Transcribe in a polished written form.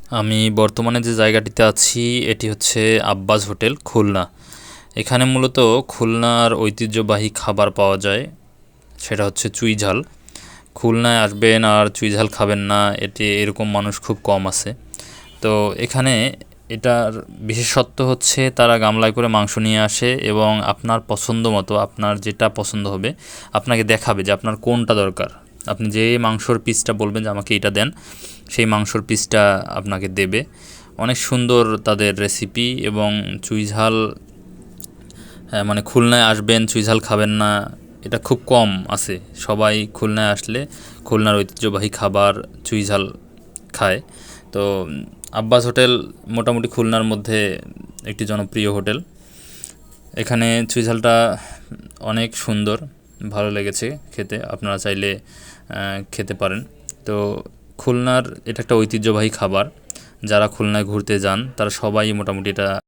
আমি বর্তমানে যে জায়গাটিতে আছি এটি হচ্ছে আব্বাস হোটেল খুলনা। এখানে মূলত খুলনার ঐতিহ্যবাহী খাবার পাওয়া যায়, সেটা হচ্ছে চুই ঝাল। খুলনায় আসবেন আর চুই ঝাল খাবেন না এটি এরকম মানুষ খুব কম আছে। তো এখানে এটার বিশেষত্ব হচ্ছে তারা গামলায় করে মাংস নিয়ে আসে এবং আপনার পছন্দ মতো আপনার যেটা পছন্দ হবে আপনাকে দেখাবে যে আপনার কোনটা দরকার। আপনি যে মাংসর পিসটা বলবেন যে আমাকে এটা দেন, সেই মাংসর পিসটা আপনাকে দেবে। অনেক সুন্দর তাদের রেসিপি এবং চুই ঝাল, মানে খুলনায় আসবেন চুই ঝাল খাবেন না এটা খুব কম আছে। সবাই খুলনায় আসলে খুলনার ঐতিহ্যবাহী খাবার চুই ঝাল খায়। তো আব্বাস হোটেল মোটামুটি খুলনার মধ্যে একটি জনপ্রিয় হোটেল। এখানে চুই ঝালটা অনেক সুন্দর, ভালো লেগেছে খেতে, আপনারা চাইলে খেতে পারেন। তো খুলনার এটা একটা ঐতিহ্যবাহী খাবার, যারা খুলনায় ঘুরতে যান তারা সবাই মোটামুটি এটা